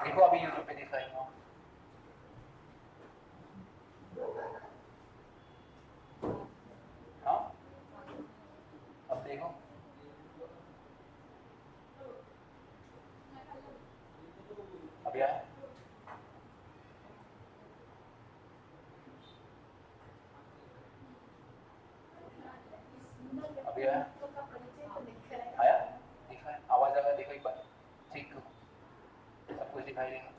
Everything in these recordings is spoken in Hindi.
देखो अभी यूट्यूब पे दिखा रही हूँ। हाँ अब देखो, अभी आया। अभी आया, आया दिखा है, आवाज आ रहा है, देखो एक बार ठीक करो, सब कुछ दिखाई देगा।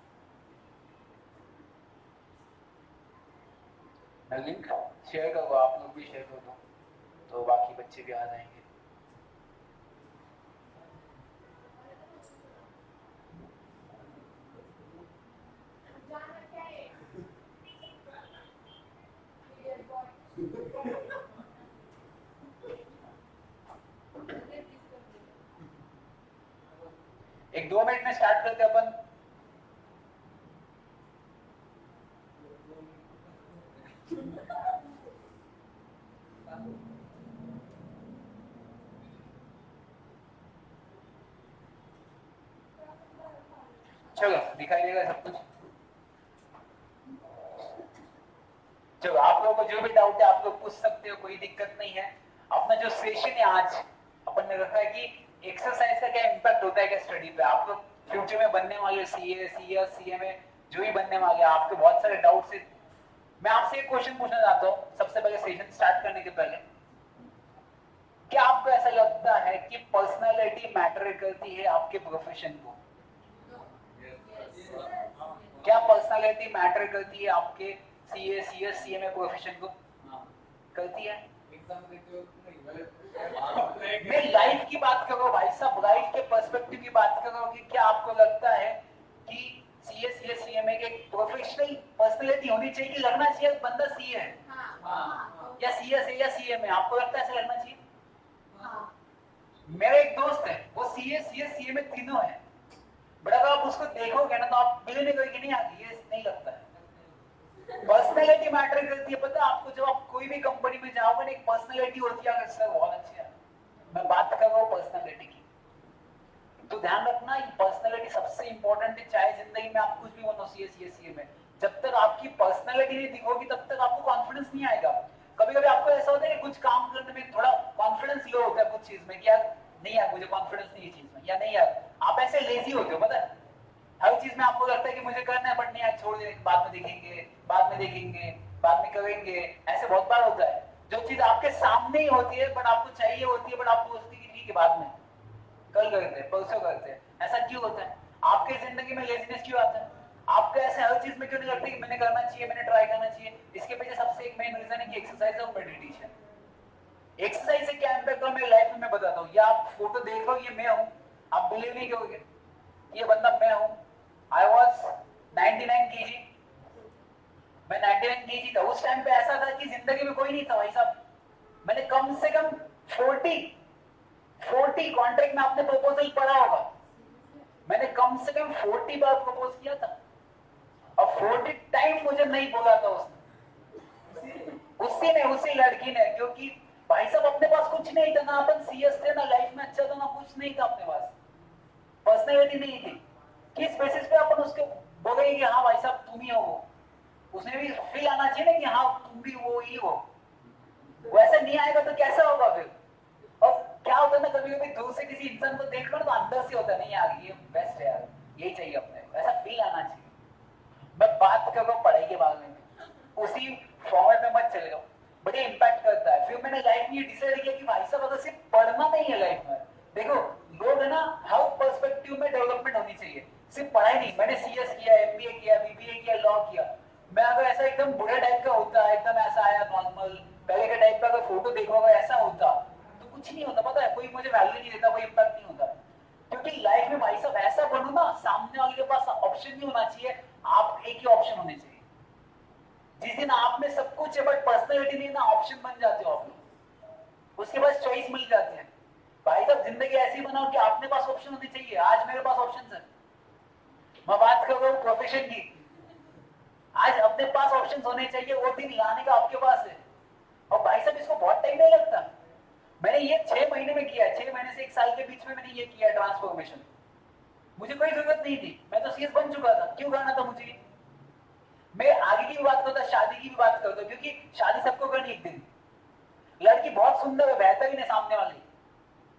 मैं लिंक शेयर करो, आप लोग भी शेयर कर दो तो बाकी बच्चे भी आ जाएंगे। एक 2 मिनट में स्टार्ट करते अपन। चलो दिखाई देगा सब कुछ। चलो आप लोगों को जो भी डाउट है आप लोग पूछ सकते हो, कोई दिक्कत नहीं है। अपना जो सेशन है आज अपन ने रखा है कि एक्सरसाइज का क्या इम्पैक्ट होता है क्या स्टडी पे। आप लोग फ्यूचर में बनने वाले सीए सीए में जो भी बनने वाले आपके बहुत सारे डाउट्स है। मैं आपसे एक क्वेश्चन पूछना चाहता हूँ सबसे पहले सेशन स्टार्ट करने के पहले। क्या आपको ऐसा लगता है कि पर्सनालिटी मैटर करती है आपके प्रोफेशन को? क्या पर्सनालिटी मैटर करती है आपके सीए सीएस सीएमए प्रोफेशन को? करती है। मैं लाइफ की बात कर रहा हूँ भाई साहब, लाइफ के पर्सपेक्टिव की बात कर रहा हूँ कि क्या आपको लगता है कि सीए सीएस सीएमए के प्रोफेशनल पर्सनालिटी होनी चाहिए कि लगना चाहिए बंदा सीए है या सीएस है या सीएम है? आपको लगता है ऐसा लगना चाहिए? मेरा एक दोस्त है वो सीए सीएस सीएमए तीनों है, बट अगर आप उसको देखोगे ना तो आप मिलने नहीं करोगे, नहीं आती, ये नहीं लगता है। पर्सनैलिटी मैटर करती है, पता है आपको? जब आप कोई भी कंपनी में जाओगे ना एक पर्सनैलिटी होती है, अगर सर बहुत अच्छे हैं, मैं बात कर रहा हूँ पर्सनैलिटी की, तो ध्यान रखना ये पर्सनैलिटी सबसे इंपॉर्टेंट है। चाहे जिंदगी में आप कुछ भी बनो सीए में, जब तक आपकी पर्सनैलिटी नहीं दिखोगी तब तक आपको कॉन्फिडेंस नहीं आएगा। कभी कभी आपको ऐसा होता है कि कुछ काम करने में थोड़ा कॉन्फिडेंस लो होता है कुछ चीज में कि यार नहीं यार मुझे कॉन्फिडेंस नहीं है चीज में, या नहीं यार आप ऐसे लेजी होते हो, पता है हर चीज में आपको लगता है कि मुझे करना है बट नहीं यार छोड़ दे, बाद में देखेंगे बाद में देखेंगे बाद में करेंगे, ऐसे बहुत बार होता है। जो चीज आपके सामने ही होती है बट आपको चाहिए होती है बट आप सोचते हैं कि ठीक है बाद में कल करते हैं परसों करते हैं, ऐसा क्यों होता है? आपके जिंदगी में लेजीनेस क्यों आता है? आपको ऐसे हर चीज में क्यों नहीं लगता कि मैंने करना चाहिए मैंने ट्राई करना चाहिए? इसके पीछे सबसे एक मेन रीजन है कि एक्सरसाइज और मेडिटेशन। एक्सरसाइज से क्या इम्पैक्ट हुआ मेरी लाइफ में मैं बताता हूँ। ये आप फोटो देख रहे हो, ये मैं हूँ, आप बिलीव नहीं करोगे ये बंदा मैं हूँ। आई वॉज 99 kg, मैं 99 kg था उस टाइम पे। ऐसा था कि जिंदगी में कोई नहीं था भाई साहब। मैंने कम से कम 40 कॉन्ट्रैक्ट में आपने प्रपोजल पढ़ा होगा, मैंने कम से कम 40 बार प्रपोज किया था और 40 टाइम मुझे नहीं बोला था उसी लड़की ने, क्योंकि भाई साहब अपने पास कुछ नहीं था ना, अपन सीएस थे ना, लाइफ में अच्छा था ना, कुछ नहीं था अपने पास, पर्सनैलिटी नहीं थी। किस बेसिस पे अपन उसको बोलेंगे कि हाँ भाई साहब तुम ही हो वो? उसने भी फील आना चाहिए ना कि हाँ तुम भी वो ही हो। वैसे नहीं आएगा तो कैसा होगा फिर? और क्या होता है ना कभी कभी दूर से किसी इंसान को देख लो ना तो अंदर से होता है नहीं यार ये बेस्ट है यार, यही चाहिए अपने, ऐसा फील आना चाहिए। मैं बात कर रहा हूँ पढ़ाई के बारे में, उसी फॉर्मेट में मत चले जाओ, बड़े इम्पैक्ट करता है। फिर मैंने लाइफ में ये डिसाइड किया कि भाई साहब अगर सिर्फ पढ़ना नहीं है लाइफ में, देखो लोग है ना हर पर्सपेक्टिव में डेवलपमेंट होनी चाहिए, सिर्फ पढ़ाई नहीं। मैंने सीएस किया, एमबीए किया, बीबीए किया, लॉ किया। मैं अगर ऐसा एकदम बुरे टाइप का होता, एकदम ऐसा आया नॉर्मल पहले के टाइप का, अगर फोटो देखोगे ऐसा होता तो कुछ नहीं होता, पता है कोई मुझे वैल्यू नहीं देता, कोई इम्पैक्ट नहीं होता। क्योंकि लाइफ में भाई साहब ऐसा बनू ना सामने वाले के पास ऑप्शन नहीं होना चाहिए, आप एक ही ऑप्शन होने चाहिए। जिस दिन आप में सब कुछ है बट पर्सनैलिटी नहीं ना, ऑप्शन बन जाते हो आप लोग, उसके पास चॉइस मिल जाती है। भाई साहब जिंदगी ऐसी बनाओ कि आपके पास ऑप्शन होने चाहिए। आज मेरे पास ऑप्शन है, मैं बात कर रहा हूँ प्रोफेशन की, आज अपने पास ऑप्शन होने चाहिए, वो दिन लाने का आपके पास है। और भाई साहब इसको बहुत टाइम नहीं लगता, मैंने ये 6 महीने में किया, 6 महीने से 1 साल के बीच में मैंने ये किया ट्रांसफॉर्मेशन। मुझे कोई जरूरत नहीं थी, मैं तो सीएस बन चुका था, क्यों करना था मुझे? मैं आगे की भी बात करता, शादी की भी बात करता, क्योंकि शादी सबको करनी एक दिन। लड़की बहुत सुंदर है, बेहतरीन है सामने वाली,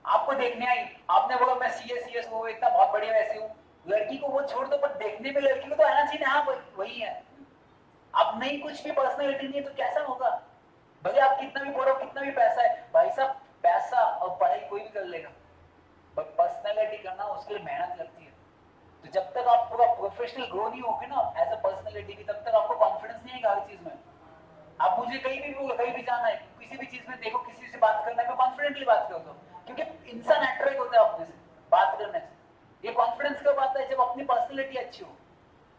आपको देखने आई, आपने बोला मैं सीएस वो इतना बहुत बढ़िया वैसे हूँ, लड़की को वो छोड़ दो, पर देखने में लड़की को तो आना चाहिए, हाँ वही है। अब नहीं कुछ भी पर्सनैलिटी नहीं है तो कैसा होगा? भले आप कितना भी पढ़ो, कितना भी पैसा है, भाई साहब पैसा और पढ़ाई कोई भी कर लेगा, बट पर्सनैलिटी करना उसके लिए मेहनत लगती है। तो जब तक आप पूरा प्रोफेशनल ग्रो नहीं होगे ना एज अ पर्सनैलिटी की, तब तक आपको कॉन्फिडेंस नहीं आएगा हर चीज में। आप मुझे कहीं भी बोलो, कहीं भी जाना है, किसी भी चीज में देखो, किसी से बात करना है, मैं कॉन्फिडेंटली बात करता हूँ, क्योंकि इंसान अट्रैक्ट होता है अपने से बात करने से। ये कॉन्फिडेंस कब आता है? जब अपनी पर्सनैलिटी अच्छी हो।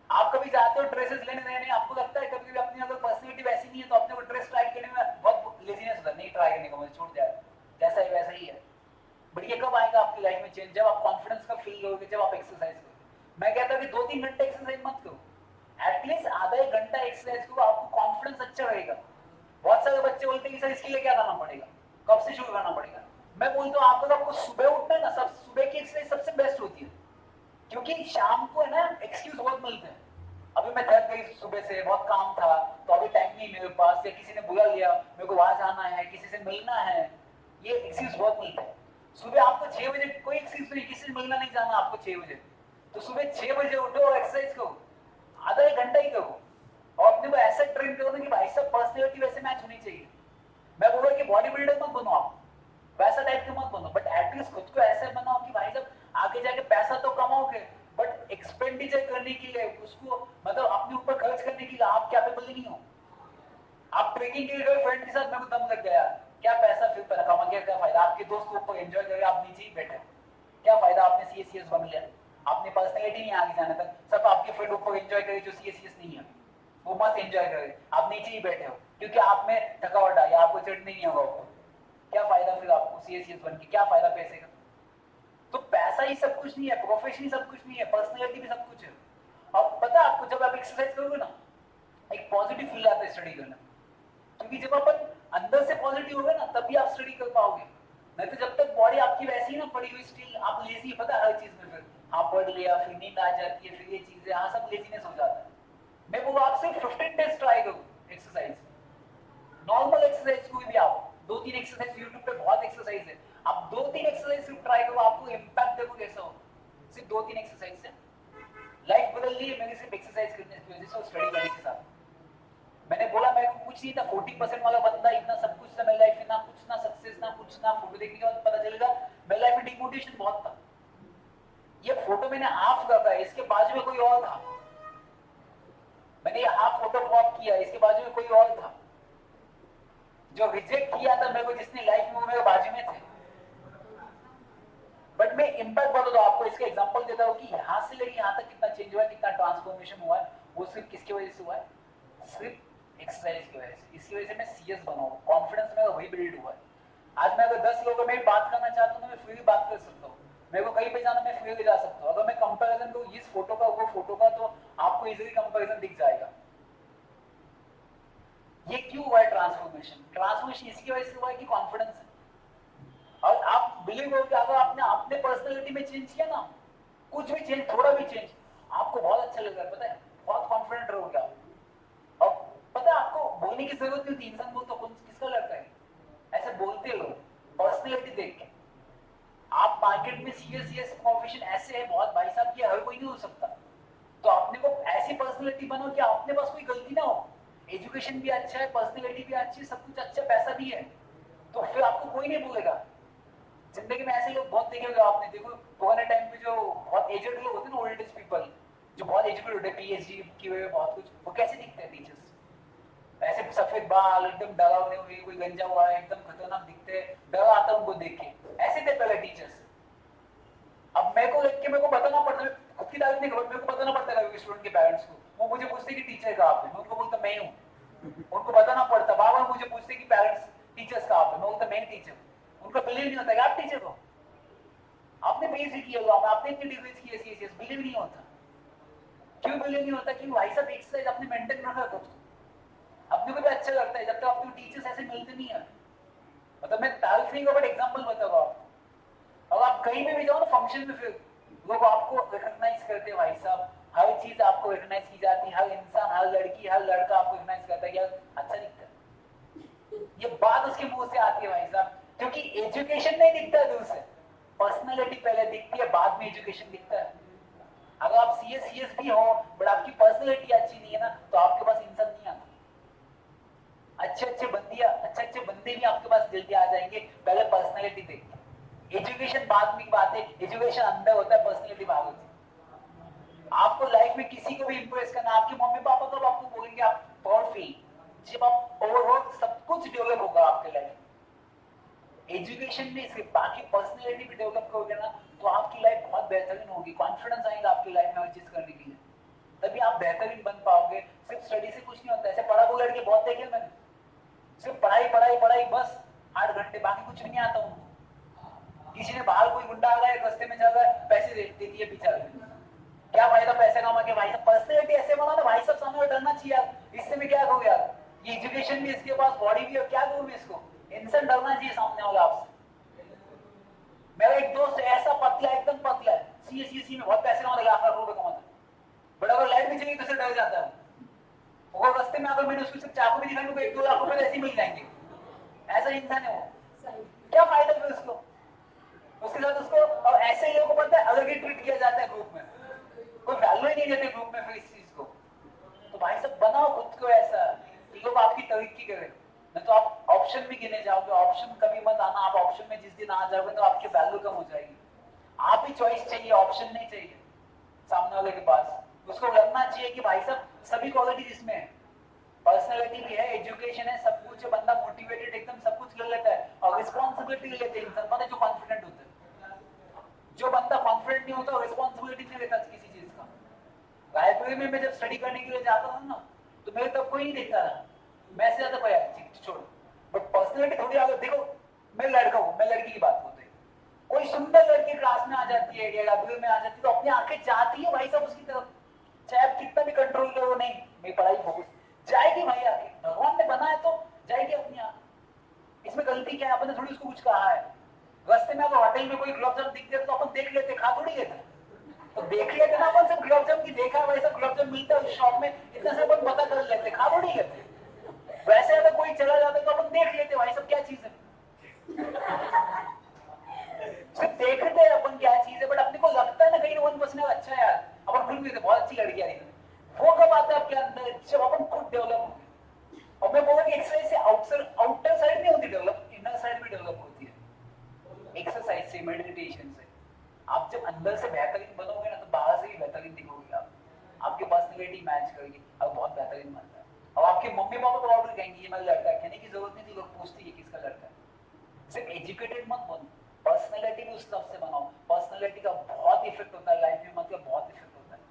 आप कभी जाते हो ड्रेसेस लेने नए नए, आपको लगता है कभी कभी अपनी अगर पर्सनैलिटी वैसी नहीं है तो अपने को ड्रेस ट्राई करने में बहुत लेजीनेस होता है, नहीं ट्राई करने को, मुझे छूट जाए, जैसा है वैसा ही है। बट ये कब आएगा आपकी लाइफ में चेंज? जब आप कॉन्फिडेंस का फील करोगे, जब आप एक्सरसाइज करोगे। मैं कहता हूँ कि 2-3 घंटे एक्सरसाइज मत करो, एटलीस्ट आधा एक घंटा एक्सरसाइज करो, आपको कॉन्फिडेंस अच्छा रहेगा। बहुत सारे बच्चे बोलते हैं कि सर इसके लिए क्या करना पड़ेगा, कब से शुरू करना पड़ेगा? मैं बोलता हूँ आपको सुबह उठना है ना, सब सुबह की एक्सरसाइज सबसे बेस्ट होती है, क्योंकि शाम को है ना एक्सक्यूज बहुत मिलते हैं, अभी मैं थक गई सुबह से, बहुत काम था तो अभी टाइम नहीं मेरे पास, या किसी ने बुला लिया, मेरे को वहां जाना है, किसी से मिलना है, ये एक्सक्यूज बहुत मिलते हैं। सुबह आपको 6 बजे कोई एक्सक्यूज नहीं, किसी से मिलना नहीं जाना आपको 6 बजे, तो सुबह 6 बजे उठो और एक्सरसाइज करो, आधा एक घंटा ही करो, और अपने को ऐसा ट्रेन करो ना कि भाई साहब पर्सनैलिटी वैसे मैच होनी चाहिए। मैं बोल रहा कि बॉडी बिल्डर मत बनो आप, वैसा टाइप के मत बनो, बट एटलीस्ट खुद को ऐसे बनाओ कि भाई साहब आगे जाके पैसा तो कमाओगे, बट एक्सपेंडिचर करने के लिए, उसको मतलब अपने ऊपर खर्च करने के लिए आप कैपेबल नहीं हो। आप ट्रेकिंग के लिए गए फ्रेंड के साथ, मेरे को दम लग गया, क्या पैसा फिर पैसा कमा के क्या फायदा? आपके दोस्त ऊपर एंजॉय कर रहे, आप नीचे ही बैठे, क्या फायदा? आपने सीएस बन लिया, आपने पर्सनैलिटी नहीं आगे जाने तक, सब आपके फ्रेंड ऊपर एंजॉय करे जो सीएस नहीं है, वो मस्त एंजॉय करे, आप नीचे ही बैठे हो, क्योंकि आप में थकावट आई, आपको चढ़ने नहीं होगा ऊपर, क्या फायदा फिर आपको सीएस बन के, क्या फायदा पैसे का? तो पैसा ही सब कुछ नहीं है, प्रोफेशन ही सब कुछ नहीं है, पर्सनैलिटी भी सब कुछ है। और पता है आपको, जब आप एक्सरसाइज करोगे ना, एक पॉजिटिव फील आता है स्टडी करना, क्योंकि जब अपन अंदर से पॉजिटिव होगा ना, तभी आप स्टडी कर पाओगे। नहीं तो जब तक बॉडी आपकी वैसी है ना, पड़ी हुई स्टिल, आप लेजी, पता है हर चीज में, फिर हाँ पढ़ लिया, फिर नींद आ जाती है, फिर ये चीजें, हाँ सब लेजीनेस हो जाता है। मैं बोलूँ आप सिर्फ 15 डेज ट्राई करो एक्सरसाइज, नॉर्मल एक्सरसाइज कोई भी, आप 2-3 एक्सरसाइज, यूट्यूब पे बहुत एक्सरसाइज है, आप 2-3 एक्सरसाइज सिर्फ ट्राई करो, आपको इम्पैक्ट देखो कैसा हो। सिर्फ 2-3 एक्सरसाइज से लाइफ बदल ली है मेरी, सिर्फ एक्सरसाइज करने की वजह से और स्टडी करने के साथ। मैंने बोला मेरे को कुछ नहीं था, 40% वाला बंदा, इतना सब कुछ था मेरी लाइफ में, ना कुछ, ना सक्सेस, ना कुछ, ना फोटो देखने के बाद पता चलेगा मेरी लाइफ में डिमोटिवेशन बहुत था। ये फोटो मैंने हाफ रखा है, इसके बाजू में कोई और था, मैंने ये हाफ फोटो क्रॉप किया, इसके बाजू में कोई और था, जो रिजेक्ट किया था मेरे को जिसने लाइफ में, वो मेरे बाजू में थे। बट मैं इम्पैक्ट बताता हूँ आपको, इसके एग्जांपल देता हूँ कि यहाँ से लेके यहाँ तक कितना चेंज हुआ है, कितना ट्रांसफॉर्मेशन हुआ है, वो सिर्फ किसकी वजह से हुआ है? सिर्फ एक्सरसाइज की वजह से। इसकी वजह से मैं सीएस बना हूँ, कॉन्फिडेंस मेरा वही बिल्ड हुआ है। आज मैं अगर 10 लोगों में बात करना चाहता हूँ, मैं फ्री बात कर सकता हूँ, मेरे को कहीं पे जाना, मैं फ्री जा सकता हूँ। अगर मैं कंपैरिजन करूँ इस फोटो का वो फोटो का, तो आपको इजीली कंपैरिजन दिख जाएगा। ये क्यों हुआ है ट्रांसफॉर्मेशन? ट्रांसफॉर्मेशन इसकी वजह से हुआ है कि कॉन्फिडेंस है। और आप बिलीव करो कि अगर आपने अपने पर्सनैलिटी में चेंज किया ना, कुछ भी चेंज, थोड़ा भी चेंज, आपको बहुत अच्छा लगेगा, पता है, बहुत कॉन्फिडेंट रहोगे आप। और पता है आपको बोलने की जरूरत नहीं होती, इंसान बोलता कौन किसका लड़का है, ऐसे बोलते लोग पर्सनैलिटी देख के। आप मार्केट में सीएस प्रोफेशन ऐसे है बहुत, भाई साहब ये हर कोई नहीं हो सकता, तो अपने को ऐसी पर्सनैलिटी बनो कि अपने पास कोई गलती ना हो, एजुकेशन भी अच्छा है, पर्सनैलिटी भी अच्छी, सब कुछ अच्छा, पैसा भी है, तो फिर आपको कोई नहीं बोलेगा। जिंदगी में ऐसे लोग बहुत देखे होंगे आपने, देखो पुराने टाइम पे जो बहुत एजेड लोग होते हैं ना, ओल्ड एज पीपल जो बहुत एजुकेटेड होते हैं, पीएचडी की हुए बहुत कुछ, वो कैसे दिखते हैं टीचर्स? ऐसे सफेद बाल, एकदम डरावने हुए, कोई गंजा हुआ है, एकदम खतरनाक दिखते हैं, डर आता है उनको देख के, ऐसे थे पहले टीचर्स। अब मेरे को देख के मेरे को बताना पड़ता है, खुद की तारीफ नहीं, मेरे को बताना पड़ता है स्टूडेंट के पेरेंट्स को, वो मुझे पूछते कि टीचर कहाँ पे, मैं उनको बोलता मैं हूँ, उनको बताना पड़ता, बार बार मुझे पूछते कि पेरेंट्स टीचर्स कहाँ पे, मैं बोलता मैं टीचर, उनका बिलीव नहीं होता कि आप टीचर हो, आपने पीएचडी किया हुआ, आपने इतनी डिग्रीज की है, सीएस बिलीव नहीं होता। क्यों बिलीव नहीं होता? कि भाई साहब एक्सरसाइज अपने मेंटेन रखा खुद को, अपने को भी अच्छा लगता है, जब तक आपको टीचर्स ऐसे मिलते नहीं है। मतलब मैं तारीफ नहीं करूँ, बट एग्जांपल बताऊंगा आपको। अब आप कहीं पे भी जाओ ना फंक्शन में, फिर लोग आपको रिकॉग्नाइज करते हैं भाई साहब, हर चीज आपको रिकॉग्नाइज की जाती है, हर इंसान, हर लड़की, हर लड़का आपको रिकॉग्नाइज करता है, यार अच्छा दिखता है। ये बात उसके मुंह से आती है भाई साहब, क्योंकि एजुकेशन नहीं दिखता दूर से, पर्सनैलिटी पहले दिखती है, बाद में एजुकेशन दिखता है। अगर आप सीएस भी हो बट आपकी पर्सनैलिटी अच्छी नहीं है ना, तो आपके पास इंसान नहीं आता। अच्छे अच्छे बंदे भी आपके पास जल्दी आ जाएंगे, पहले पर्सनैलिटी देखते। एजुकेशन बाद में की बात है, एजुकेशन अंदर होता है, पर्सनैलिटी बाहर होती है। आपको लाइफ में किसी को भी इंप्रेस करना, आपके मम्मी पापा कब आपको बोलेंगे आप प्राउड फील, जब आप ओवरऑल सब कुछ डेवलप होगा आपके लाइफ में। एजुकेशन में सिर्फ बाकी पर्सनैलिटी भी डेवलप करोगे ना, तो आपकी लाइफ बहुत बेहतरीन होगी, कॉन्फिडेंस आएगा आपकी लाइफ में हर चीज करने के लिए, तभी आप बेहतरीन बन पाओगे। सिर्फ स्टडी से कुछ नहीं होता। ऐसे पढ़ा हुआ लड़के बहुत देखे मैंने, सिर्फ पढ़ाई पढ़ाई पढ़ाई बस 8 घंटे, बाकी कुछ भी नहीं आता उनको। किसी ने बाहर कोई गुंडा आ गया रास्ते में चल रहा है, पैसे दे दिए पीछे, क्या फायदा पैसे कमा के भाई साहब। पर्सनैलिटी ऐसे बना ना भाई साहब, सामने डरना चाहिए यार, इससे मैं क्या कहूँ यार, ये एजुकेशन भी इसके पास, बॉडी भी, और क्या कहूँ मैं इसको, इंसान डरना चाहिए सामने वाला आपसे। मेरा एक दोस्त ऐसा पतला, एकदम पतला है, सीएससी में बहुत पैसे कमाता, लाख लाख रुपए कमाता, बट अगर लाइट भी चाहिए तो डर जाता है। वो रास्ते में अगर मैंने उसको सिर्फ चाकू भी दिखाई तो 1-2 लाख रुपए ऐसे मिल जाएंगे, ऐसा इंसान है वो। क्या फायदा फिर उसको, उसके साथ उसको, और ऐसे लोगों को पता है अलग ही ट्रीट किया जाता है ग्रुप में, कोई वैल्यू ही नहीं देते ग्रुप में फिर इस चीज को। तो भाई सब बनाओ खुद को ऐसा कि लोग आपकी तरक्की करें, नहीं तो आप ऑप्शन भी गिने जाओगे। ऑप्शन कभी मत आना, आप ऑप्शन में जिस दिन आ जाओगे तो आपकी वैल्यू कम हो जाएगी। आप ही चॉइस चाहिए, ऑप्शन नहीं चाहिए सामने वाले के पास। उसको लगना चाहिए कि भाई साहब सभी क्वालिटी इसमें है, पर्सनैलिटी भी है, एजुकेशन है, सब कुछ है, बंदा मोटिवेटेड एकदम सब कुछ कर लेता है, और रिस्पॉन्सिबिलिटी लेते हैं इंसान, पता है जो कॉन्फिडेंट होता है। जो बंदा कॉन्फिडेंट नहीं होता रिस्पॉन्सिबिलिटी नहीं लेता किसी चीज का। लाइब्रेरी में मैं जब स्टडी करने के लिए जाता था ना, तो मेरे तब कोई नहीं देखता था, मैं से ज्यादा कोई छोड़, बट पर्सनैलिटी थोड़ी आगे देखो। मैं लड़का हूँ, मैं लड़की की बात होती है, कोई सुंदर लड़की क्लास में आ जाती है या लाइब्रेरी में आ जाती है, तो अपनी आंखें जाती है भाई साहब उसकी तरफ, चाहे आप कितना भी कंट्रोल करो, नहीं मेरी पढ़ाई फोकस, जाएगी भाई आगे, भगवान ने बनाया तो जाएगी अपनी आंख। इसमें गलती क्या है, आपने थोड़ी उसको कुछ कहा है। रास्ते में अगर होटल में कोई गुलाब जामुन दिख गया तो अपन देख लेते, खा थोड़ी लेते, तो देख लेते ना अपन, सब गुलाब जामुन की देखा वैसा गुलाब जामुन मिलता है उस शॉप में, इतना से अपन पता कर लेते, खा थोड़ी लेते। वैसे अगर कोई चला जाता तो अपन देख लेते भाई सब क्या चीज है, सिर्फ देखते हैं अपन क्या चीज है, बट अपने को लगता है ना कहीं 1% अच्छा है यार, अपन खुद भी बहुत अच्छी लड़कियां रही, वो कब आता है आपके अंदर जब अपन खुद डेवलप होंगे। और मैं बोलूंगा एक्सरसाइज से आउटर साइड नहीं होती डेवलप, इनर साइड भी डेवलप होती है, एक्सरसाइज से, मेडिटेशन से। आप जब अंदर से बेहतरीन बनोगे ना, तो बाहर से भी बेहतरीन दिखोगे आप, आपकी पर्सनैलिटी मैच करेगी, अब बहुत बेहतरीन बनता है। और आपके मम्मी पापा तो ऑर्डर कहेंगे ये मेरा लड़का है, कहने की जरूरत नहीं थी, लोग पूछते हैं किसका लड़का है। सिर्फ एजुकेटेड मत बनो, पर्सनैलिटी भी उस हिसाब से बनाओ। पर्सनैलिटी का बहुत इफेक्ट होता है लाइफ में, मतलब बहुत इफेक्ट होता है,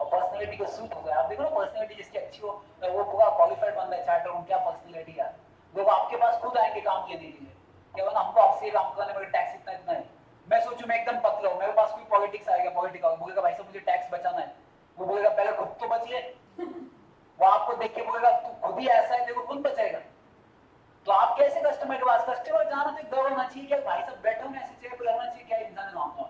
और पर्सनैलिटी को सूट होता है। आप देखो ना, पर्सनैलिटी जिसकी अच्छी हो वो पूरा क्वालिफाइड बंदा है, चार्टर हूं, क्या पर्सनैलिटी है। लोग आपके पास खुद आएंगे काम लेने के लिए, क्या बोला हमको आपसे ये काम करने में टैक्स इतना इतना है। मैं सोचूं मैं एकदम पतला हूं, मेरे पास कोई पॉलिटिक्स आएगा, पॉलिटिकल बोलेगा भाई साहब मुझे टैक्स बचाना है, वो बोलेगा पहले खुद तो बच ले, वो आपको देख के बोलेगा तू खुद ही ऐसा है, देखो खुद बचाएगा। तो आप कैसे कस्टमर के पास, कस्टमर जाना तो दौड़ होना चाहिए, क्या भाई साहब बैठो ना ऐसे चेयर पे लगना चाहिए, क्या इंसान है।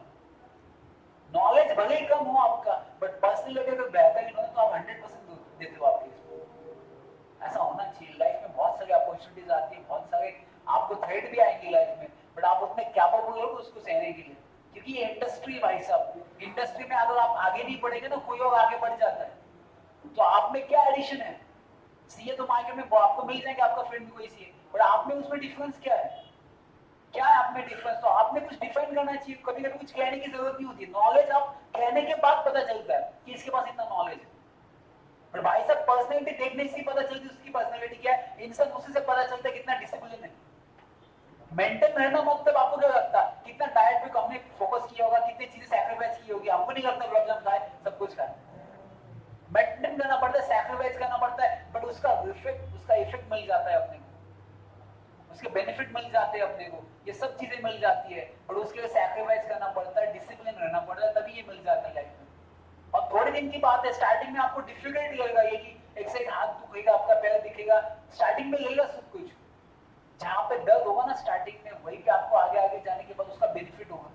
नॉलेज भले ही कम हो आपका, बट पर्सनैलिटी अगर बेहतर हो तो आप 100% देते हो आपके इसको। ऐसा होना चाहिए। लाइफ में बहुत सारी अपॉर्चुनिटीज आती है, बहुत सारे आपको थ्रेट भी आएंगे लाइफ में, बट आप उतने कैपेबल हो उसको सहने के लिए, क्योंकि ये इंडस्ट्री भाई साहब, इंडस्ट्री में अगर आप आगे नहीं बढ़ेंगे ना, कोई और आगे बढ़ जाता है। तो आप में क्या एडिशन है, सीए तो मार्केट में आपको मिल जाएंगे, आपका फ्रेंड भी कोई सीए, बट आप में उसमें डिफरेंस क्या है, क्या है आप में डिफरेंस। तो आपने कुछ डिफाइन करना चाहिए, कभी कभी कुछ कहने की जरूरत नहीं होती, नॉलेज आप कहने के बाद पता चलता है कि इसके पास इतना नॉलेज है। पर भाई साहब पर्सनैलिटी देखने से पता चलती है उसकी पर्सनैलिटी क्या है, इंसान उसी से पता चलता है कितना डिसिप्लिन है। मेंटेन रहना मतलब आपको क्या लगता है, कितना डाइट पे हमने फोकस किया होगा, कितनी चीजें सैक्रिफाइस की होगी, हमको नहीं लगता गुलाब जामुन खाए सब कुछ खाए। मेंटेन करना पड़ता है, सैक्रिफाइस करना पड़ता है, बट उसका इफेक्ट मिल जाता है अपने को, उसके बेनिफिट मिल जाते हैं अपने को, ये सब चीजें मिल जाती है, और उसके लिए सैक्रिफाइस करना पड़ता है, डिसिप्लिन रहना पड़ता है, तभी ये मिल जाता है लाइफ में। और थोड़े दिन की बात है, स्टार्टिंग में आपको डिफिकल्ट लगेगा, ये कि एक से एक हाथ दुखेगा, आपका पैर दिखेगा, स्टार्टिंग में लगेगा सब कुछ। जहां पे दर्द होगा ना स्टार्टिंग में, वही पे आपको आगे आगे जाने के बाद उसका बेनिफिट होगा।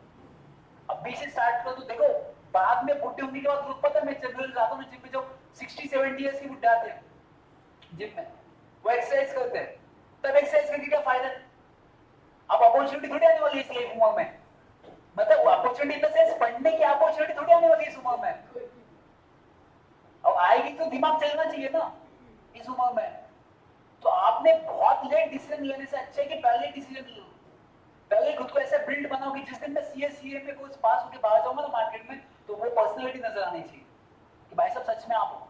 अभी से स्टार्ट करो तो देखो बाद में बुढ़े होने के बाद लोग पता है मैं जनरल जाता हूँ जिम में, जो 60-70 इयर्स की बुढ़े आते हैं जिम में, वो एक्सरसाइज करते हैं, तब एक्सरसाइज करके क्या फायदा? अब अपॉर्चुनिटी थोड़ी आने वाली है इस लाइफ उम्र में, मतलब अपॉर्चुनिटी इन द सेंस पढ़ने की अपॉर्चुनिटी थोड़ी आने वाली है इस उम्र में, और आएगी तो दिमाग चलना चाहिए ना इस उम्र में। तो आपने बहुत लेट डिसीजन लेने से अच्छा है कि पहले डिसीजन लो, पहले खुद को ऐसा बिल्ड बनाओ कि जिस दिन मैं सीए में कोर्स पास होकर बाहर जाऊंगा ना मार्केट में, तो वो पर्सनैलिटी नजर आनी चाहिए कि भाई साहब सच में आप हो।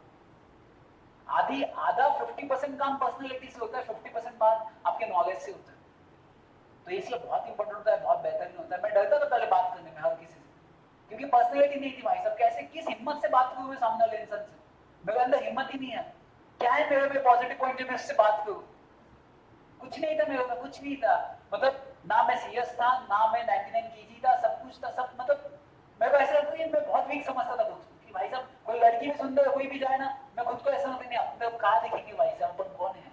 आधा 50% काम पर्सनैलिटी से होता है, 50% बात आपके नॉलेज से होता है। तो इसलिए बहुत इंपॉर्टेंट होता है, बहुत बेहतरीन होता है। मैं डरता था पहले बात करने में हर किसी से, क्योंकि पर्सनैलिटी नहीं थी भाई साहब, कैसे किस हिम्मत से बात करूं मैं सामने वाले इंसान से, मेरे अंदर हिम्मत ही नहीं है। क्या है मेरे में पॉजिटिव पॉइंट जो मैं उससे बात करूं? कुछ नहीं था मेरे में, कुछ नहीं था, मतलब ना मैं सीरियस था, ना मैं 99 केजी था, सब कुछ था, सब मतलब मेरे को ऐसा लगता है मैं बहुत वीक समझता था खुद को कि भाई साहब कोई लड़की भी सुंदर कोई भी जाए ना, मैं खुद को ऐसा लगता नहीं अपने कहाँ देखेंगे भाई साहब अपन कौन है।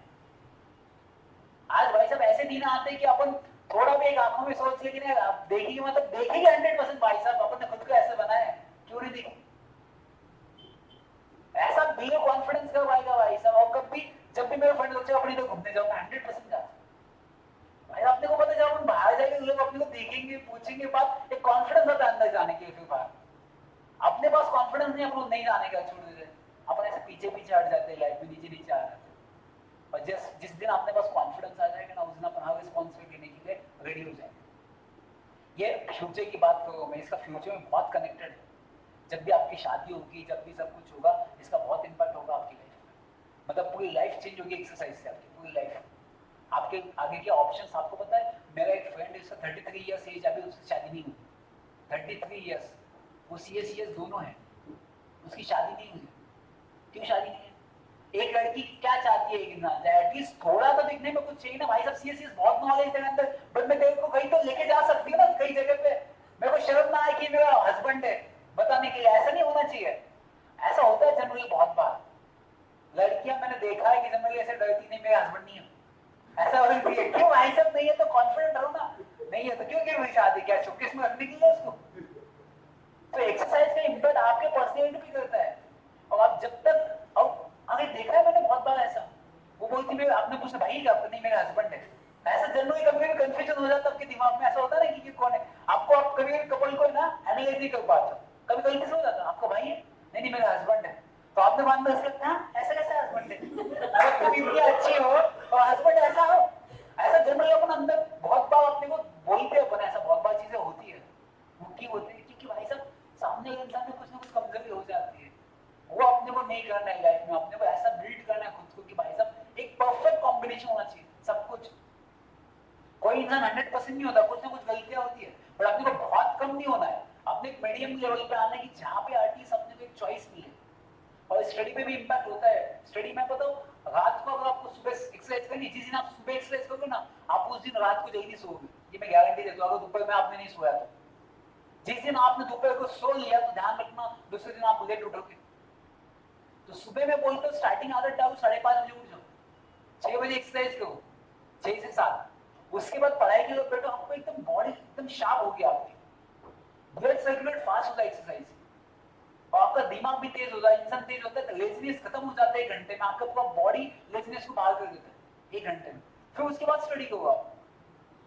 आज भाई साहब ऐसे दिन आते हैं कि अपन थोड़ा भी एक आंखों में सोच ले कि नहीं आप देखेंगे, मतलब देखेंगे 100% भाई साहब अपन ने खुद को ऐसे बनाया है, क्यों नहीं देखेंगे? ऐसा बिलो कॉन्फिडेंस कब आएगा भाई साहब? और कभी जब भी मेरे फ्रेंड लोग अपनी तो घूमने जाऊंगा 100% जाता भाई, अपने को पता जब हम बाहर जाएंगे लोग अपने को देखेंगे पूछेंगे, बात एक कॉन्फिडेंस आता है अंदर जाने के लिए। फिर बाहर अपने पास कॉन्फिडेंस नहीं, अपन नहीं जाने का, छोड़ देते अपन ऐसे पीछे पीछे हट जाते हैं, लाइफ में नीचे नीचे आ जाते हैं। और जिस दिन अपने पास कॉन्फिडेंस आ जाएगा ना, उस दिन अपन हर रिस्पॉन्सिबिलिटी लेने के लिए रेडी हो जाएंगे। ये फ्यूचर की बात करूँ मैं, इसका फ्यूचर में बहुत कनेक्टेड है। जब भी आपकी शादी होगी, जब भी सब कुछ होगा, इसका बहुत इम्पैक्ट होगा आपकी लाइफ में, मतलब पूरी लाइफ चेंज होगी एक्सरसाइज से, आपकी पूरी लाइफ। आपके आगे के ऑप्शंस आपको पता है। मेरा एक फ्रेंड है, उसका 33 इयर्स एज, अभी उसकी शादी नहीं हुई, 33 इयर्स, वो CS दोनों है, उसकी शादी नहीं हुई। क्यों शादी नहीं है? एक लड़की क्या चाहती है, एक इंसान एटलीस्ट थोड़ा तो दिखने में कुछ चाहिए ना भाई साहब। CS बहुत नॉलेज है अंदर, बट मैं तेरे को कहीं तो लेके जा सकती हूँ ना, कई जगह पे मेरे को शर्म ना आए कि मेरा हस्बैंड है बताने के लिए, ऐसा नहीं होना चाहिए। ऐसा होता है जनरली बहुत बार, लड़कियां मैंने देखा है कि जनरली ऐसे डरती नहीं मेरे हस्बैंड नहीं है, ऐसा होती है। क्यों भाई साहब? नहीं है तो कॉन्फिडेंट रहो ना, नहीं है तो क्यों की हुई शादी, क्या शोकेस में रखने के लिए उसको? तो एक्सरसाइज का इम्पैक्ट आपके पर्सनैलिटी पे करता है। और आप जब तक, और अगर देखा है मैंने बहुत बार ऐसा, वो बोलती है, आपने पूछा भाई क्या? नहीं मेरा हस्बैंड है। ऐसा जनरली कभी कभी कंफ्यूजन हो जाता है आपके दिमाग में, ऐसा होता है ना कि कौन है आपको, आप कभी कपल को ना एनालाइज नहीं कर पाते, कभी कभी कैसे हो जाता है आपको भाई है, नहीं मेरा हस्बैंड है, तो आपने मान लो ऐसा कैसा हस्बैंड है? अगर तुम इतनी अच्छी हो और हस्बैंड ऐसा हो, ऐसा जनरली अपन अंदर बहुत बार अपने को बोलते हैं अपन, ऐसा बहुत बार चीजें होती है। वो क्यों होती है? क्योंकि भाई साहब सामने के इंसान में कुछ ना कुछ कमजोरी हो जाती है, वो अपने को नहीं करना है लाइफ में, अपने को ऐसा बिल्ड करना है खुद को कि भाई साहब एक परफेक्ट कॉम्बिनेशन होना चाहिए सब कुछ। कोई इंसान 100% नहीं होता, कुछ ना कुछ गलतियां होती है, पर अपने को बहुत कम नहीं होना है, अपने एक मीडियम लेवल पे आना है कि जहाँ पे एटलीस्ट अपने को एक चॉइस मिले। और स्टडी पे भी इम्पैक्ट होता है। स्टडी में बताओ, रात को अगर आपको सुबह एक्सरसाइज करनी, जिस दिन आप सुबह एक्सरसाइज करोगे ना, आप उस दिन रात को जल्दी सोओगे, ये मैं गारंटी देता हूँ। अगर दोपहर में आपने नहीं सोया तो, जिस दिन आपने दोपहर को सो लिया तो ध्यान रखना दूसरे दिन आप लेट उठोगे। तो सुबह में बोलते हो स्टार्टिंग आदत डालो, 5:30 बजे उठ जाओ, 6 बजे एक्सरसाइज करो, 6 से 7, उसके बाद पढ़ाई के लिए बैठो, आपको एकदम बॉडी एकदम शार्प होगी, आपकी ब्लड सर्कुलेट फास्ट होता है एक्सरसाइज, और आपका दिमाग भी तेज होता है। इंसान तेज होता है तो लेजीनेस खत्म हो जाता है 1 घंटे में, आपका पूरा बॉडी लेजीनेस को बाहर कर देता है 1 घंटे में। फिर उसके बाद स्टडी करो आप,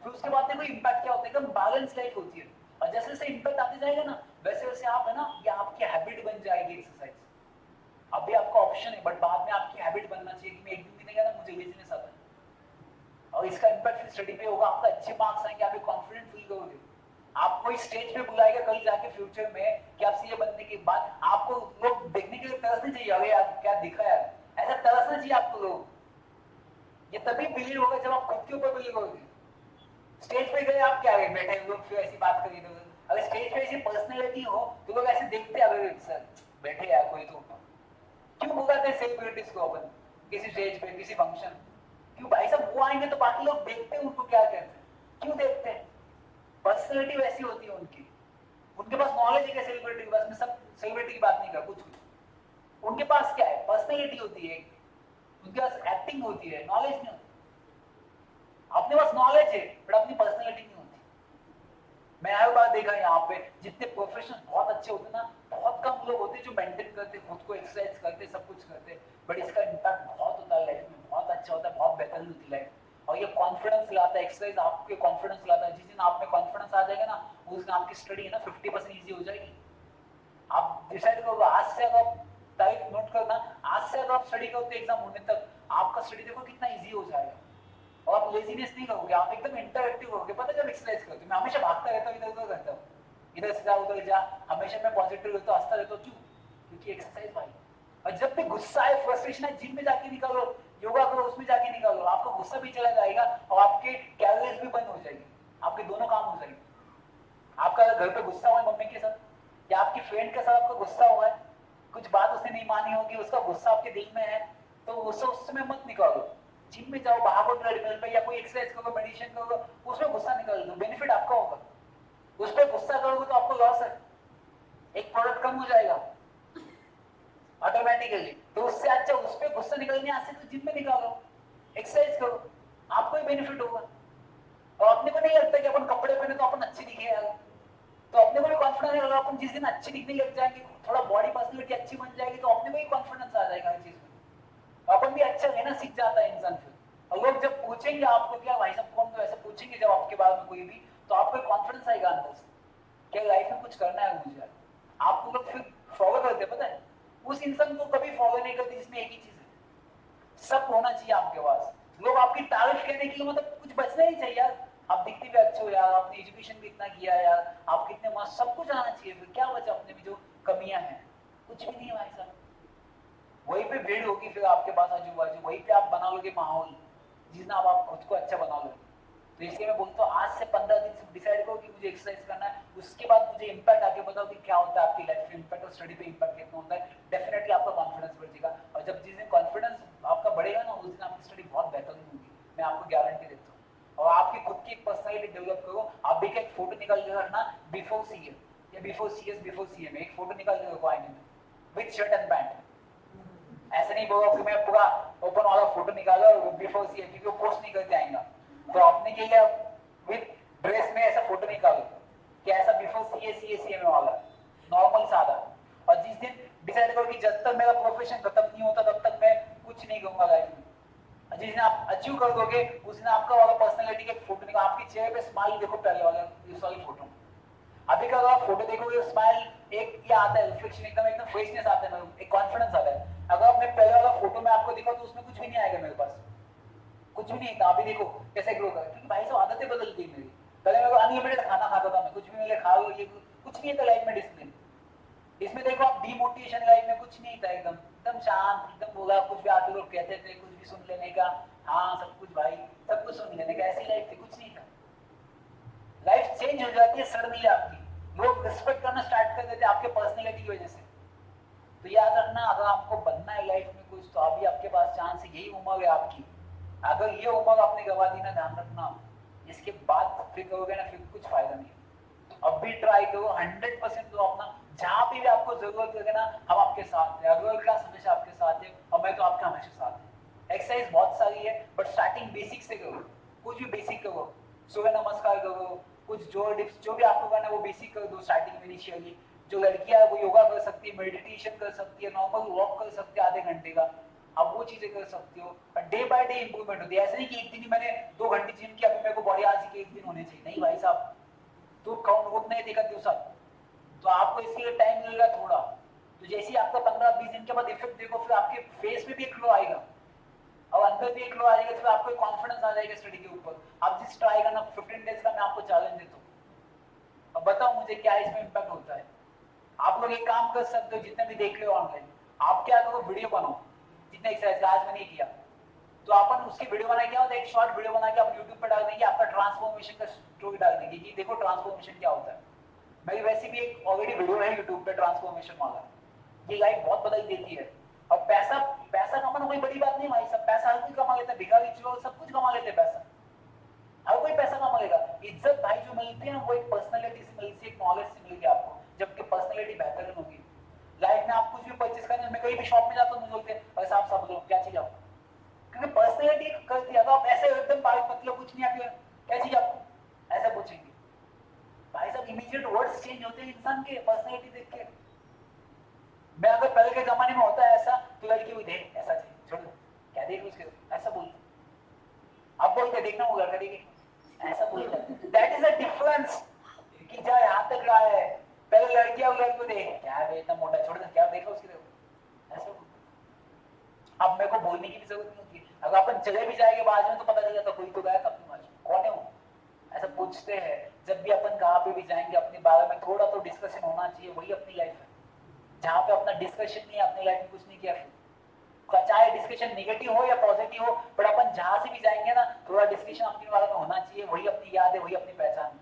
फिर उसके बाद देखो इम्पैक्ट क्या होता है, एकदम बैलेंस लाइफ होती है। और जैसे जैसे इम्पैक्ट आते जाएगा ना, वैसे वैसे आप है ना, ये आपकी हैबिट बन जाएगी एक्सरसाइज। अभी आपका ऑप्शन है, बट बाद में आपकी हैबिट बनना चाहिए कि मैं एक दिन भी नहीं गया ना, मुझे लेजीनेस आता है। और इसका इम्पैक्ट फिर स्टडी पे होगा, आपका अच्छे मार्क्स आएंगे, आप कॉन्फिडेंट फील करोगे, आपको इस स्टेज पे बुलाएगा कल जाके फ्यूचर में कि आप सीए बनने के बाद आपको लोग देखने के लिए तरसने चाहिए, अरे यार क्या दिखा यार, ऐसा तरसना चाहिए आपको लोग। ये तभी बिलीव होगा जब आप खुद के ऊपर बिलीव करोगे। स्टेज पे गए आप, क्या बैठे लोग फिर ऐसी बात करिए, तो अगर स्टेज पे ऐसी पर्सनैलिटी हो तो लोग ऐसे देखते हैं, अगर सर बैठे यार कोई तो, क्यों बुलाते हैं सेलिब्रिटीज को अपन किसी स्टेज पे किसी फंक्शन? क्यों भाई साहब? वो आएंगे तो बाकी लोग देखते हैं उनको क्या कहते हैं, क्यों देखते हैं? पर्सनैलिटी वैसी होती है उनकी, उनके पास नॉलेज है क्या सेलिब्रिटी के पास? मैं सब सेलिब्रिटी की बात नहीं कर, कुछ उनके पास क्या है, पर्सनैलिटी होती है, उनके पास एक्टिंग होती है, नॉलेज नहीं होती। अपने पास नॉलेज है बट अपनी पर्सनैलिटी नहीं होती। मैं हर बार देखा यहाँ पे जितने प्रोफेशनल बहुत अच्छे होते ना, बहुत कम लोग होते जो मेंटेन करते, खुद को एक्सरसाइज करते, सब कुछ करते, बट इसका इम्पैक्ट बहुत होता है लाइफ में, बहुत अच्छा होता है, बहुत बेहतरीन होती है लाइफ। और ये कॉन्फिडेंस लाता है, एक्सरसाइज आपके कॉन्फिडेंस लाता है। जिस दिन आप में कॉन्फिडेंस आ जाएगा ना, उस दिन आपकी स्टडी है ना 50% ईजी हो जाएगी। आप डिसाइड करो आज से, अगर आप तारीख नोट करना, आज से अगर आप स्टडी करोगे एग्जाम होने तक, आपका स्टडी देखो कितना इजी हो जाएगा। और आप लेजीनेस नहीं करोगे, आप एकदम इंटरएक्टिव होगे। पता जब एक्सरसाइज करते मैं हमेशा भागता रहता हूँ, इधर उधर रहता हूँ, इधर से जा उधर जा, हमेशा मैं पॉजिटिव रहता हूँ, हंसता रहता हूँ। क्यों? क्योंकि एक्सरसाइज भाई। और जब भी गुस्सा है, फ्रस्ट्रेशन है, जिम में जाके निकालो, योगा करो, उसमें जाके निकालो, आपका गुस्सा भी चला जाएगा और आपके कैलोरीज भी बंद हो जाएगी, आपके दोनों काम हो जाएंगे। आपका घर पे गुस्सा हुआ है मम्मी के साथ या आपकी फ्रेंड के साथ आपका गुस्सा हुआ है, कुछ बात उसने नहीं मानी होगी, उसका गुस्सा आपके दिल में है, तो गुस्सा उस समय मत निकालो। जिम में जाओ, भागो ट्रेडमिल पे, या कोई एक्सरसाइज करो, मेडिटेशन करो, उसमें गुस्सा निकाल दो, बेनिफिट आपका होगा। उस पर गुस्सा करोगे तो आपको लॉस है, एक प्रोडक्ट कम हो जाएगा ऑटोमेटिकली। तो उससे अच्छा उस पर गुस्सा निकलने आज से तो जिम में निकालो, एक्सरसाइज करो, आपको ही बेनिफिट होगा। और अपने को नहीं लगता कि अपन कपड़े पहने तो अपन अच्छे दिखे यार, तो अपने को भी कॉन्फिडेंस रहेगा। अपन जिस दिन अच्छे दिखने लग जाएंगे, थोड़ा बॉडी पर्सनैलिटी अच्छी बन जाएगी, तो अपने को ही कॉन्फिडेंस आ जाएगा हर चीज में, अपन भी अच्छा रहना सीख जाता है इंसान फिर। और लोग जब पूछेंगे आपको क्या भाई साहब कौन, तो ऐसे पूछेंगे जब आपके बारे में कोई भी, तो आपको कॉन्फिडेंस आएगा अंदर से, क्या लाइफ में कुछ करना है मुझे। आपको लोग फिर फॉलो करते, पता है उस इंसान को कभी फॉलो नहीं करते जिसमें एक ही चीज है, सब होना चाहिए आपके पास। लोग आपकी तारीफ करने के लिए, मतलब कुछ बचना ही चाहिए यार, आप दिखते भी अच्छे हो यार, आपने एजुकेशन भी इतना किया यार, आप कितने मस्त, सब कुछ आना चाहिए, फिर क्या बचा अपने में जो कमियां हैं? कुछ भी नहीं है भाई साहब। वहीं पे भीड़ होगी फिर आपके पास आजू बाजू, वहीं पे आप बना लोगे माहौल, जिस दिन आप खुद को अच्छा बना लोगे। तो इसलिए मैं बोलता हूँ आज से 15 दिन से डिसाइड करो कि मुझे एक्सरसाइज करना है, उसके बाद मुझे इम्पैक्ट आके बताओ कि क्या होता है आपकी लाइफ में इम्पैक्ट, और स्टडी पे इम्पैक्ट कितना होता है। डेफिनेटली आपका कॉन्फिडेंस बढ़ेगा, और जब जिस दिन कॉन्फिडेंस आपका बढ़ेगा ना, उस दिन आपकी स्टडी बहुत बेहतरीन होगी, मैं आपको गारंटी देता हूँ। और आपकी खुद की एक पर्सनैलिटी डेवलप करो। आप भी एक फोटो निकाल के रखना बिफोर सीए या बिफोर सीएस बिफोर सीए में, एक फोटो निकाल के रखो आईने में विद शर्ट एंड पैंट। ऐसे नहीं बोलो कि मैं पूरा ओपन वाला फोटो निकाला बिफोर सीए, क्योंकि वो पोस्ट नहीं करके आएगा। तो अपने के लिए विद ड्रेस में ऐसा फोटो निकालो कि ऐसा बिफोर सीए सीएम वाला नॉर्मल सादा। और जिस दिन डिसाइड करो कि जब तक मेरा प्रोफेशन खत्म नहीं होता तब तक मैं कुछ नहीं करूंगा लाइफ में, जिस दिन आप अचीव कर दोगे उस दिन आपका वाला पर्सनालिटी का फोटो निकालो, आपके चेहरे पे स्माइल देखो पहले वाला इस वाली फोटो में। अभी का आप फोटो देखोगे स्माइल एक क्या आता है, रिफ्लेक्शन एकदम एकदम फ्रेशनेस आता है, एक कॉन्फिडेंस आता है। अगर आपने पहले वाला फोटो में आपको दिखा तो उसमें कुछ भी नहीं आएगा, मेरे पास कुछ भी नहीं था। अभी देखो कैसे ग्रो कर, क्योंकि भाई साहब आदतें बदल गई मेरी। पहले मैं अनलिमिटेड खाना खाता था, मैं कुछ भी मिले खा लो, ये कुछ नहीं था लाइफ में डिसिप्लिन। इसमें देखो आप डिमोटिवेशन लाइफ में कुछ नहीं था, एकदम एकदम शांत, एकदम बोला कुछ भी आके लोग कहते थे, कुछ भी सुन लेने का, हाँ सब कुछ भाई सब कुछ सुन लेने का, ऐसी लाइफ थी, कुछ नहीं था। लाइफ चेंज हो जाती है सडनली आपकी, लोग रिस्पेक्ट करना स्टार्ट कर देते हैं आपके पर्सनैलिटी की वजह से। तो याद रखना, अगर आपको बनना है लाइफ में कुछ, तो अभी आपके पास चांस है, यही उम्र है आपकी। अगर ये उम्र आपने गवा दी ना, ध्यान रखना, इसके बाद फिर करोगे ना, फिर कुछ फायदा नहीं। अब भी ट्राई करो, 100% दो अपना, जहां पे भी आपको जरूरत लगे ना, हम आपके साथ हैं। अगर क्लास हमेशा आपके साथ है, और मैं तो आपके हमेशा साथ है। एक्सरसाइज बहुत सारी है, बट स्टार्टिंग बेसिक से करो, कुछ भी बेसिक करो, सूर्य नमस्कार करो, कुछ जो डिप्स जो भी आपको करना है वो बेसिक कर दो स्टार्टिंग में इनिशियली। जो लड़कियां है वो योगा कर सकती है, मेडिटेशन कर सकती है, नॉर्मल वॉक कर सकती है आधे घंटे का, आप वो चीजें कर सकते हो। डे बाय डे इंप्रूवमेंट होती है, ऐसे नहीं कि एक दिन ही मैंने 2 घंटे जिम किया अभी मेरे को बॉडी आज के एक दिन होने चाहिए, नहीं भाई साहब, तो काउंट होत नाही एका दिवसात। तो आपको इसके लिए टाइम मिलेगा थोड़ा। तो जैसे ही आपका 15-20 दिन के बाद इफेक्ट देखो, फिर आपके फेस में भी एक ग्लो आएगा और अंदर भी एक ग्लो आएगा, फिर आपको कॉन्फिडेंस आ जाएगा स्टडी के ऊपर। आप जिस ट्राई करना 15 डेज का मैं आपको चैलेंज देता हूँ, अब बताओ मुझे क्या इसमें इम्पैक्ट होता है। आप लोग एक काम कर सकते हो, जितने भी देख रहे हो ऑनलाइन, आप क्या करो वीडियो बनाओ, जितने एक्सरसाइज आज मैंने किया, तो अपन उसकी वीडियो बना, क्या होता है एक शॉर्ट वीडियो बना के आप यूट्यूब पर डाल देंगे, आपका ट्रांसफॉर्मेशन का स्टोरी डाल देंगे कि देखो ट्रांसफॉर्मेशन क्या होता है। मेरी वैसे भी एक ऑलरेडी वीडियो है यूट्यूब पे ट्रांसफॉर्मेशन वाला, ये लाइफ बहुत बदल देती है। और पैसा पैसा कमाना कोई बड़ी बात नहीं भाई, सब पैसा हर कोई कमा लेता है, भिखारी चोर सब कुछ कमा लेते हैं पैसा, हर कोई पैसा कमाएगा। इज्जत भाई जो मिलती है ना, वो एक पर्सनालिटी से मिलती है, एक नॉलेज से मिलती है आपको, जबकि पर्सनालिटी बेहतर होगी। लाइफ में आप कुछ भी परचेस करने, मैं कहीं भी शॉप में जाता हूँ, मुझे बोलते हैं भाई साहब सब लोग क्या चीज आपको, क्योंकि पर्सनालिटी करती है। तो आप ऐसे एकदम बाल मतलब कुछ नहीं, आपको क्या चीज आपको ऐसा पूछेंगे, भाई साहब जमाने में होता है ऐसा, तो लड़की हुई देख ऐसा चाहिए, छोड़ दो, क्या देख उसके, ऐसा बोलते, अब बोलते देखना वो लड़का देखे, ऐसा बोलते। दैट इज अ डिफरेंस कि जा यहाँ तक रहा है, पहले लड़कियां और लड़के देख क्या है इतना मोटा, छोड़ दो, क्या देखो उसके, देखो ऐसा बोलते। अब मेरे को बोलने की भी जरूरत नहीं होती, अगर अपन चले भी जाएंगे बाजू में तो पता चल जाता कोई तो गया अपने बाजू, कौन है वो, ऐसा पूछते हैं। जब भी अपन कहाँ पे भी जाएंगे अपने बारे में थोड़ा तो डिस्कशन होना चाहिए, वही अपनी लाइफ है। जहाँ पे अपना डिस्कशन नहीं है अपनी लाइफ में कुछ नहीं किया, चाहे डिस्कशन नेगेटिव हो या पॉजिटिव हो, पर अपन जहाँ से भी जाएंगे ना थोड़ा डिस्कशन अपने बारे में होना चाहिए, वही अपनी याद है, वही अपनी पहचान है,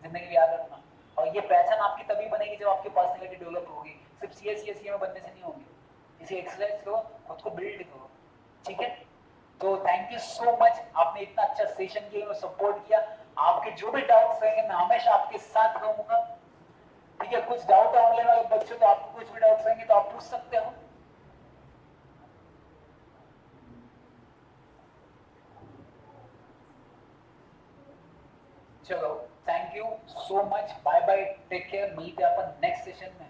जिंदगी में याद रखना। और ये पहचान आपकी तभी बनेगी जब आपकी पर्सनैलिटी डेवलप होगी, सिर्फ सीए में बनने से नहीं होगी। इसी एक्सरसाइज करो, खुद को बिल्ड करो, ठीक है। तो थैंक यू सो मच, आपने इतना अच्छा सेशन किया, सपोर्ट किया। आपके जो भी डाउट्स रहेंगे मैं हमेशा आपके साथ रहूंगा, ठीक है। कुछ डाउट है ऑनलाइन वाले बच्चों, तो आपको कुछ भी डाउट्स रहेंगे तो आप पूछ सकते हो। चलो thank you so much, bye bye, take care, मिलते हैं अपन नेक्स्ट सेशन में।